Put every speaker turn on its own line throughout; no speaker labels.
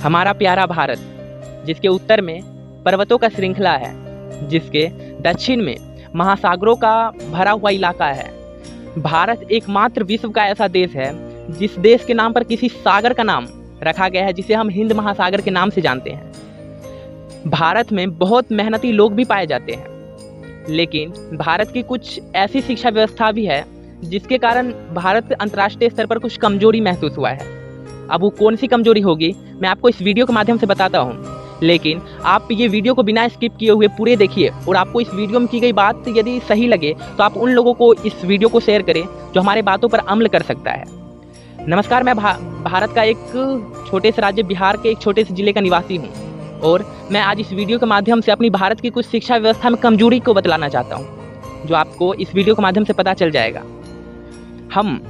हमारा प्यारा भारत, जिसके उत्तर में पर्वतों का श्रृंखला है, जिसके दक्षिण में महासागरों का भरा हुआ इलाका है। भारत एकमात्र विश्व का ऐसा देश है जिस देश के नाम पर किसी सागर का नाम रखा गया है, जिसे हम हिंद महासागर के नाम से जानते हैं। भारत में बहुत मेहनती लोग भी पाए जाते हैं, लेकिन भारत की कुछ ऐसी शिक्षा व्यवस्था भी है जिसके कारण भारत अंतर्राष्ट्रीय स्तर पर कुछ कमजोरी महसूस हुआ है। अब वो कौन सी कमजोरी होगी, मैं आपको इस वीडियो के माध्यम से बताता हूँ, लेकिन आप ये वीडियो को बिना स्किप किए हुए पूरे देखिए और आपको इस वीडियो में की गई बात यदि सही लगे तो आप उन लोगों को इस वीडियो को शेयर करें जो हमारे बातों पर अमल कर सकता है। नमस्कार, मैं भारत का एक छोटे से राज्य बिहार के एक छोटे से जिले का निवासी हूँ और मैं आज इस वीडियो के माध्यम से अपनी भारत की कुछ शिक्षा व्यवस्था में कमजोरी को बतलाना चाहता हूँ, जो आपको इस वीडियो के माध्यम से पता चल जाएगा। हम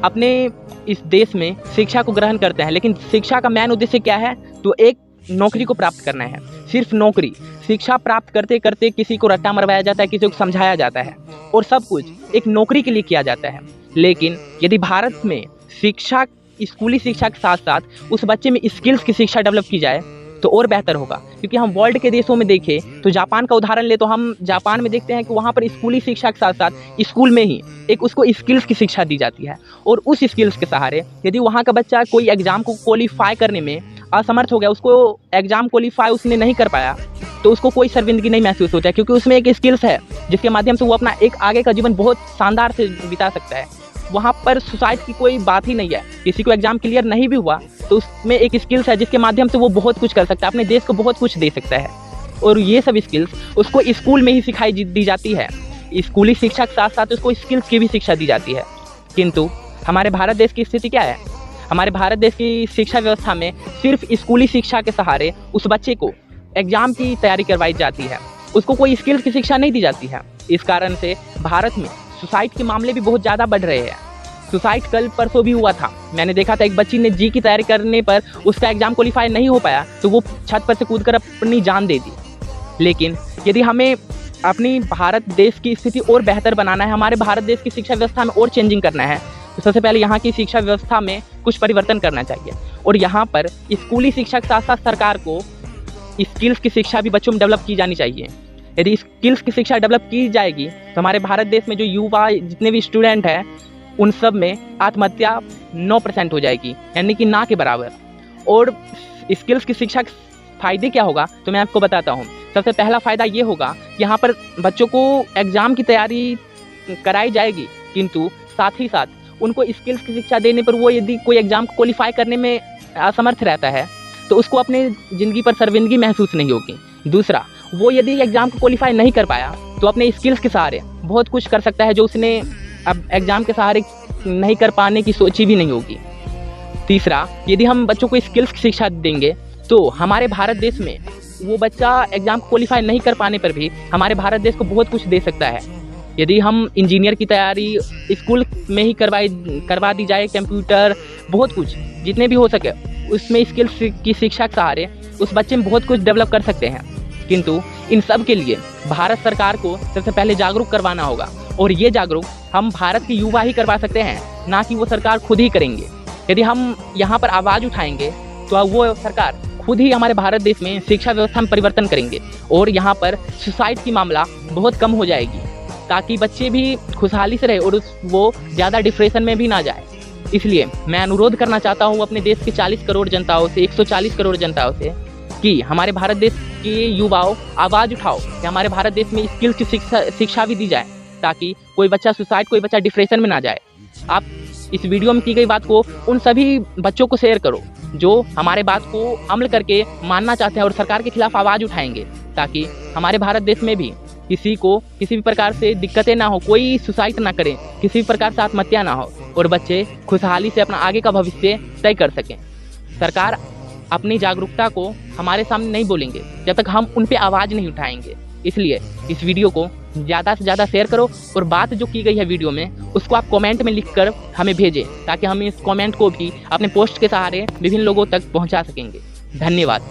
अपने इस देश में शिक्षा को ग्रहण करते हैं, लेकिन शिक्षा का मेन उद्देश्य क्या है? तो एक नौकरी को प्राप्त करना है, सिर्फ नौकरी। शिक्षा प्राप्त करते करते किसी को रट्टा मरवाया जाता है, किसी को समझाया जाता है और सब कुछ एक नौकरी के लिए किया जाता है। लेकिन यदि भारत में शिक्षा, स्कूली शिक्षा के साथ साथ उस बच्चे में स्किल्स की शिक्षा डेवलप की जाए तो और बेहतर होगा। क्योंकि हम वर्ल्ड के देशों में देखें तो जापान का उदाहरण ले तो हम जापान में देखते हैं कि वहाँ पर स्कूली शिक्षा के साथ साथ स्कूल में ही एक उसको स्किल्स की शिक्षा दी जाती है और उस स्किल्स के सहारे यदि वहाँ का बच्चा कोई एग्ज़ाम को क्वालिफाई करने में असमर्थ हो गया, उसको एग्ज़ाम क्वालिफाई उसने नहीं कर पाया, तो उसको कोई शर्मिंदगी नहीं महसूस होता है, क्योंकि उसमें एक स्किल्स है जिसके माध्यम से वो अपना एक आगे का जीवन बहुत शानदार से बिता सकता है। वहाँ पर सुसाइड की कोई बात ही नहीं है। किसी को एग्ज़ाम क्लियर नहीं भी हुआ तो उसमें एक स्किल्स है जिसके माध्यम से वो बहुत कुछ कर सकता है, अपने देश को बहुत कुछ दे सकता है। और ये सब स्किल्स उसको स्कूल में ही सिखाई दी जाती है। स्कूली शिक्षा के साथ साथ उसको स्किल्स की भी शिक्षा दी जाती है। किंतु हमारे भारत देश की स्थिति क्या है? हमारे भारत देश की शिक्षा व्यवस्था में सिर्फ स्कूली शिक्षा के सहारे उस बच्चे को एग्ज़ाम की तैयारी करवाई जाती है, उसको कोई स्किल्स की शिक्षा नहीं दी जाती है। इस कारण से भारत में सुसाइड के मामले भी बहुत ज़्यादा बढ़ रहे हैं। सुसाइड कल परसों भी हुआ था, मैंने देखा था। एक बच्ची ने जी की तैयारी करने पर उसका एग्ज़ाम क्वालिफाई नहीं हो पाया तो वो छत पर से कूदकर अपनी जान दे दी। लेकिन यदि हमें अपनी भारत देश की स्थिति और बेहतर बनाना है, हमारे भारत देश की शिक्षा व्यवस्था में और चेंजिंग करना है, तो सबसे पहले यहाँ की शिक्षा व्यवस्था में कुछ परिवर्तन करना चाहिए। और यहाँ पर स्कूली शिक्षा के साथ साथ सरकार को स्किल्स की शिक्षा भी बच्चों में डेवलप की जानी चाहिए। यदि स्किल्स की शिक्षा डेवलप की जाएगी तो हमारे भारत देश में जो युवा जितने भी स्टूडेंट हैं उन सब में आत्महत्या 9% हो जाएगी, यानी कि ना के बराबर। और स्किल्स की शिक्षा के फ़ायदे क्या होगा तो मैं आपको बताता हूँ। सबसे पहला फ़ायदा ये होगा, यहाँ पर बच्चों को एग्ज़ाम की तैयारी कराई जाएगी, किंतु साथ ही साथ उनको स्किल्स की शिक्षा देने पर वो यदि कोई एग्ज़ाम को क्वालिफाई करने में असमर्थ रहता है तो उसको अपने ज़िंदगी पर शर्मिंदगी महसूस नहीं होगी। दूसरा, वो यदि एग्ज़ाम को क्वालिफाई नहीं कर पाया तो अपने स्किल्स के सहारे बहुत कुछ कर सकता है जो उसने अब एग्ज़ाम के सहारे नहीं कर पाने की सोची भी नहीं होगी। तीसरा, यदि हम बच्चों को स्किल्स की शिक्षा देंगे तो हमारे भारत देश में वो बच्चा एग्ज़ाम को क्वालिफाई नहीं कर पाने पर भी हमारे भारत देश को बहुत कुछ दे सकता है। यदि हम इंजीनियर की तैयारी स्कूल में ही करवा दी जाए, कंप्यूटर, बहुत कुछ जितने भी हो सके उसमें स्किल्स की शिक्षा के सहारे उस बच्चे में बहुत कुछ डेवलप कर सकते हैं। किंतु इन सब के लिए भारत सरकार को सबसे पहले जागरूक करवाना होगा और ये जागरूक हम भारत के युवा ही करवा सकते हैं, ना कि वो सरकार खुद ही करेंगे। यदि हम यहाँ पर आवाज़ उठाएंगे तो वो सरकार खुद ही हमारे भारत देश में शिक्षा व्यवस्था में परिवर्तन करेंगे और यहाँ पर सुसाइड की मामला बहुत कम हो जाएगी, ताकि बच्चे भी खुशहाली से रहे और वो ज़्यादा डिप्रेशन में भी ना जाए। इसलिए मैं अनुरोध करना चाहता हूँ अपने देश के 40 करोड़ जनताओं से, 140 करोड़ जनताओं से, कि हमारे भारत देश के युवाओं आवाज़ उठाओ कि हमारे भारत देश में स्किल्स की शिक्षा भी दी जाए, ताकि कोई बच्चा सुसाइड, कोई बच्चा डिप्रेशन में ना जाए। आप इस वीडियो में की गई बात को उन सभी बच्चों को शेयर करो जो हमारे बात को अमल करके मानना चाहते हैं और सरकार के खिलाफ आवाज़ उठाएंगे, ताकि हमारे भारत देश में भी किसी को किसी भी प्रकार से दिक्कतें ना हो, कोई सुसाइड ना करे, किसी भी प्रकार से आत्महत्या ना हो और बच्चे खुशहाली से अपना आगे का भविष्य तय कर सकें। सरकार अपनी जागरूकता को हमारे सामने नहीं बोलेंगे जब तक हम उन पे आवाज़ नहीं उठाएंगे। इसलिए इस वीडियो को ज़्यादा से ज़्यादा शेयर करो और बात जो की गई है वीडियो में उसको आप कमेंट में लिखकर हमें भेजें, ताकि हम इस कमेंट को भी अपने पोस्ट के सहारे विभिन्न लोगों तक पहुंचा सकेंगे। धन्यवाद।